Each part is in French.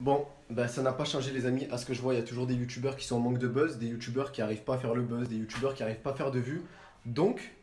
Bon, bah ça n'a pas changé les amis, à ce que je vois, il y a toujours des youtubeurs qui sont en manque de buzz, des youtubeurs qui arrivent pas à faire le buzz, des youtubeurs qui arrivent pas à faire de vues. Donc,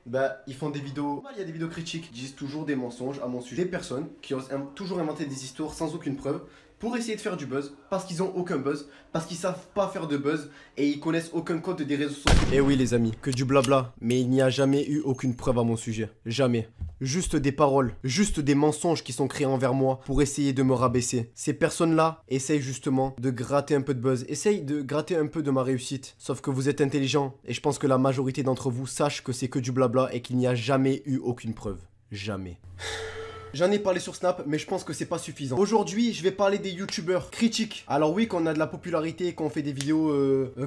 bah ils font des vidéos, il y a des vidéos critiques, ils disent toujours des mensonges à mon sujet. Des personnes qui osent toujours inventer des histoires sans aucune preuve pour essayer de faire du buzz, parce qu'ils ont aucun buzz, parce qu'ils savent pas faire de buzz et ils connaissent aucun code des réseaux sociaux. Eh oui les amis, que du blabla, mais il n'y a jamais eu aucune preuve à mon sujet, jamais. Juste des paroles, juste des mensonges qui sont créés envers moi pour essayer de me rabaisser. Ces personnes-là essayent justement de gratter un peu de buzz, essayent de gratter un peu de ma réussite. Sauf que vous êtes intelligents et je pense que la majorité d'entre vous sachent que c'est que du blabla et qu'il n'y a jamais eu aucune preuve. Jamais. J'en ai parlé sur Snap, mais je pense que c'est pas suffisant. Aujourd'hui, je vais parler des youtubeurs critiques. Alors oui, quand on a de la popularité, quand on fait des vidéos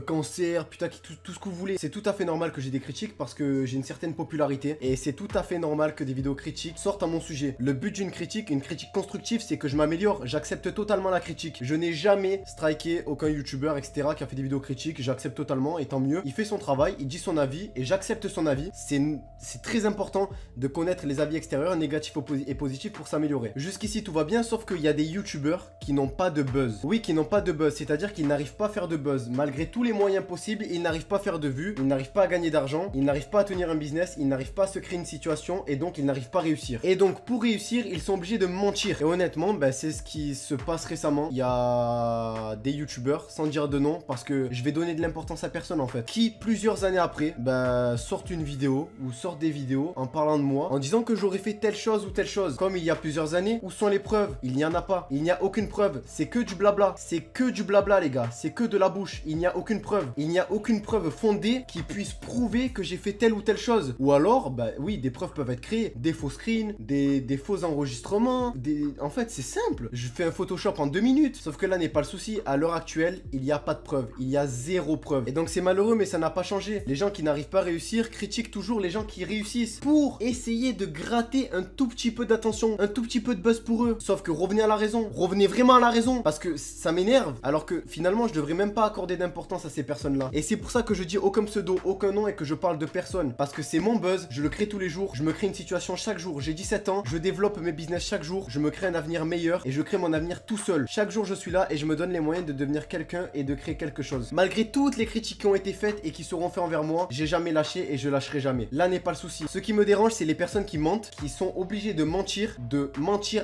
cancer, putain, tout ce que vous voulez, c'est tout à fait normal que j'ai des critiques parce que j'ai une certaine popularité. Et c'est tout à fait normal que des vidéos critiques sortent à mon sujet. Le but d'une critique, une critique constructive, c'est que je m'améliore. J'accepte totalement la critique. Je n'ai jamais striké aucun youtubeur, etc. qui a fait des vidéos critiques. J'accepte totalement, et tant mieux. Il fait son travail, il dit son avis, et j'accepte son avis. C'est très important de connaître les avis extérieurs, négatifs et positifs, pour s'améliorer. Jusqu'ici tout va bien, sauf qu'il y a des youtubeurs qui n'ont pas de buzz. Oui, qui n'ont pas de buzz, c'est-à-dire qu'ils n'arrivent pas à faire de buzz. Malgré tous les moyens possibles, ils n'arrivent pas à faire de vues, ils n'arrivent pas à gagner d'argent, ils n'arrivent pas à tenir un business, ils n'arrivent pas à se créer une situation et donc ils n'arrivent pas à réussir. Et donc pour réussir, ils sont obligés de mentir. Et honnêtement, bah, c'est ce qui se passe récemment. Il y a des youtubeurs, sans dire de nom, parce que je vais donner de l'importance à personne en fait, qui plusieurs années après, bah, sortent une vidéo ou sortent des vidéos en parlant de moi, en disant que j'aurais fait telle chose ou telle chose. Comme il y a plusieurs années, où sont les preuves? Il n'y en a pas. Il n'y a aucune preuve. C'est que du blabla. C'est que du blabla, les gars. C'est que de la bouche. Il n'y a aucune preuve. Il n'y a aucune preuve fondée qui puisse prouver que j'ai fait telle ou telle chose. Ou alors, bah oui, des preuves peuvent être créées. Des faux screens, des faux enregistrements. En fait, c'est simple. Je fais un Photoshop en 2 minutes. Sauf que là n'est pas le souci. À l'heure actuelle, il n'y a pas de preuve. Il y a zéro preuve. Et donc, c'est malheureux, mais ça n'a pas changé. Les gens qui n'arrivent pas à réussir critiquent toujours les gens qui réussissent pour essayer de gratter un tout petit peu d'attention, un tout petit peu de buzz pour eux. Sauf que revenez à la raison. Revenez vraiment à la raison. Parce que ça m'énerve. Alors que finalement, je devrais même pas accorder d'importance à ces personnes-là. Et c'est pour ça que je dis aucun pseudo, aucun nom et que je parle de personne. Parce que c'est mon buzz. Je le crée tous les jours. Je me crée une situation chaque jour. J'ai 17 ans. Je développe mes business chaque jour. Je me crée un avenir meilleur. Et je crée mon avenir tout seul. Chaque jour, je suis là et je me donne les moyens de devenir quelqu'un et de créer quelque chose. Malgré toutes les critiques qui ont été faites et qui seront faites envers moi, j'ai jamais lâché et je lâcherai jamais. Là n'est pas le souci. Ce qui me dérange, c'est les personnes qui mentent, qui sont obligées de mentir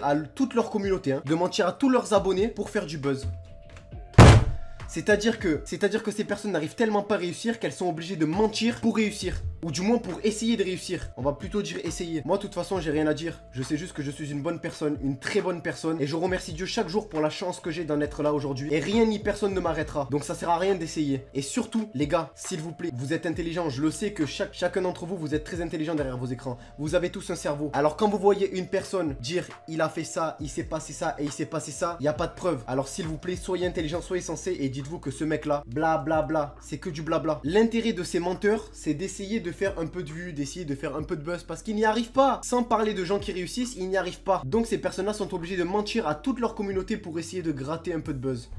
à toute leur communauté, hein, de mentir à tous leurs abonnés pour faire du buzz. C'est-à-dire que ces personnes n'arrivent tellement pas à réussir qu'elles sont obligées de mentir pour réussir. Ou du moins pour essayer de réussir. On va plutôt dire essayer. Moi, de toute façon, j'ai rien à dire. Je sais juste que je suis une bonne personne, une très bonne personne. Et je remercie Dieu chaque jour pour la chance que j'ai d'en être là aujourd'hui. Et rien ni personne ne m'arrêtera. Donc ça sert à rien d'essayer. Et surtout, les gars, s'il vous plaît, vous êtes intelligents. Je le sais que chacun d'entre vous, vous êtes très intelligents derrière vos écrans. Vous avez tous un cerveau. Alors quand vous voyez une personne dire il a fait ça, il s'est passé ça et il s'est passé ça, il n'y a pas de preuve. Alors s'il vous plaît, soyez intelligents, soyez sensés et dites-vous que ce mec-là, bla bla bla, c'est que du blabla. L'intérêt de ces menteurs, c'est d'essayer de faire un peu de vues, d'essayer de faire un peu de buzz parce qu'ils n'y arrivent pas. Sans parler de gens qui réussissent, ils n'y arrivent pas. Donc ces personnes-là sont obligées de mentir à toute leur communauté pour essayer de gratter un peu de buzz.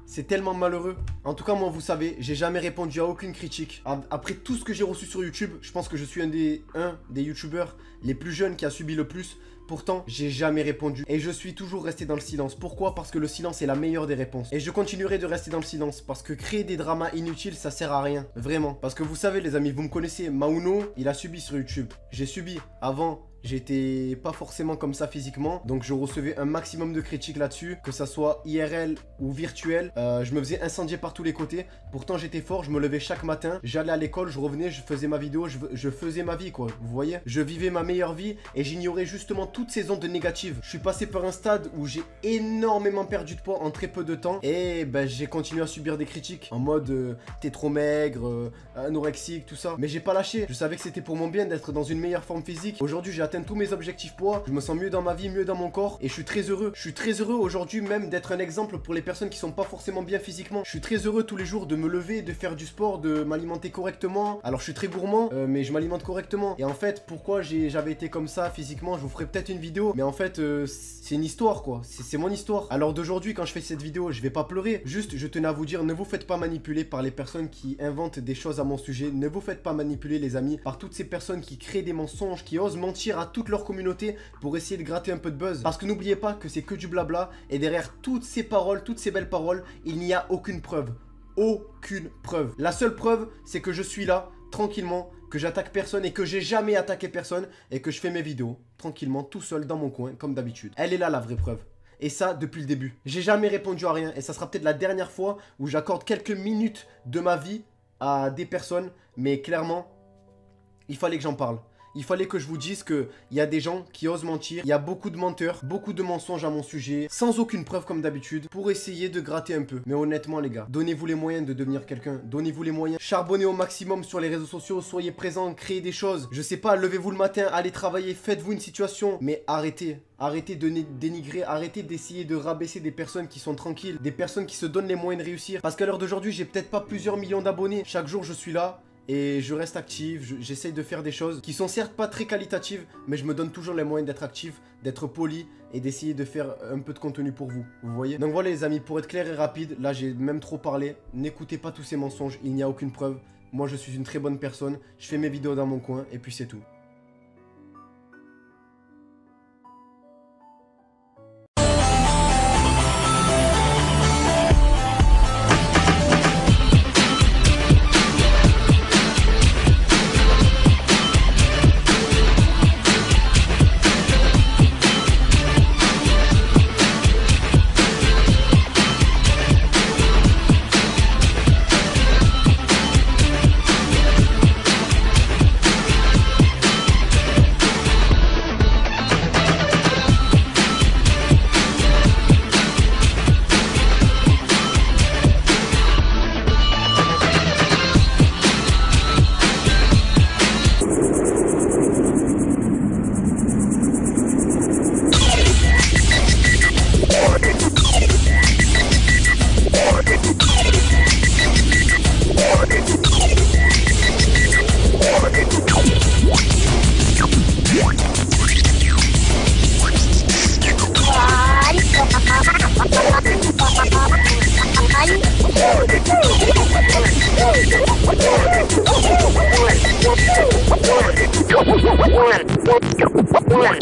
C'est tellement malheureux. En tout cas, moi, vous savez, j'ai jamais répondu à aucune critique. Après tout ce que j'ai reçu sur YouTube, je pense que je suis un des youtubeurs les plus jeunes qui a subi le plus. Pourtant, j'ai jamais répondu. Et je suis toujours resté dans le silence. Pourquoi? Parce que le silence est la meilleure des réponses. Et je continuerai de rester dans le silence. Parce que créer des dramas inutiles, ça sert à rien. Vraiment. Parce que vous savez, les amis, vous me connaissez. Mauno, il a subi sur YouTube. J'ai subi. Avant, j'étais pas forcément comme ça physiquement, donc je recevais un maximum de critiques là-dessus, que ça soit IRL ou virtuel. Je me faisais incendier par tous les côtés. Pourtant j'étais fort, je me levais chaque matin, j'allais à l'école, je revenais, je faisais ma vidéo, je faisais ma vie quoi, vous voyez. Je vivais ma meilleure vie et j'ignorais justement toutes ces ondes négatives. Je suis passé par un stade où j'ai énormément perdu de poids en très peu de temps et ben j'ai continué à subir des critiques en mode t'es trop maigre, anorexique, tout ça. Mais j'ai pas lâché, je savais que c'était pour mon bien d'être dans une meilleure forme physique. Aujourd'hui j'ai atteint tous mes objectifs poids, je me sens mieux dans ma vie, mieux dans mon corps et je suis très heureux. Je suis très heureux aujourd'hui même d'être un exemple pour les personnes qui sont pas forcément bien physiquement. Je suis très heureux tous les jours de me lever, de faire du sport, de m'alimenter correctement. Alors je suis très gourmand mais je m'alimente correctement. Et en fait pourquoi j'avais été comme ça physiquement, je vous ferai peut-être une vidéo. Mais en fait c'est une histoire quoi, c'est mon histoire. Alors d'aujourd'hui quand je fais cette vidéo je vais pas pleurer. Juste je tenais à vous dire ne vous faites pas manipuler par les personnes qui inventent des choses à mon sujet. Ne vous faites pas manipuler les amis par toutes ces personnes qui créent des mensonges, qui osent mentir à à toute leur communauté pour essayer de gratter un peu de buzz. Parce que n'oubliez pas que c'est que du blabla et derrière toutes ces paroles, toutes ces belles paroles, il n'y a aucune preuve. Aucune preuve. La seule preuve, c'est que je suis là, tranquillement, que j'attaque personne et que j'ai jamais attaqué personne et que je fais mes vidéos, tranquillement, tout seul dans mon coin, comme d'habitude. Elle est là, la vraie preuve. Et ça, depuis le début. J'ai jamais répondu à rien et ça sera peut-être la dernière fois où j'accorde quelques minutes de ma vie à des personnes, mais clairement, il fallait que j'en parle. Il fallait que je vous dise qu'il y a des gens qui osent mentir. Il y a beaucoup de menteurs, beaucoup de mensonges à mon sujet, sans aucune preuve comme d'habitude, pour essayer de gratter un peu. Mais honnêtement les gars, donnez-vous les moyens de devenir quelqu'un. Donnez-vous les moyens. Charbonnez au maximum sur les réseaux sociaux, soyez présents, créez des choses. Je sais pas, levez-vous le matin, allez travailler, faites-vous une situation. Mais arrêtez. Arrêtez de dénigrer, arrêtez d'essayer de rabaisser des personnes qui sont tranquilles, des personnes qui se donnent les moyens de réussir. Parce qu'à l'heure d'aujourd'hui, j'ai peut-être pas plusieurs millions d'abonnés. Chaque jour, je suis là. Et je reste actif, j'essaye de faire des choses qui sont certes pas très qualitatives, mais je me donne toujours les moyens d'être actif, d'être poli et d'essayer de faire un peu de contenu pour vous, vous voyez. Donc voilà les amis, pour être clair et rapide, là j'ai même trop parlé, n'écoutez pas tous ces mensonges, il n'y a aucune preuve. Moi je suis une très bonne personne, je fais mes vidéos dans mon coin et puis c'est tout. One.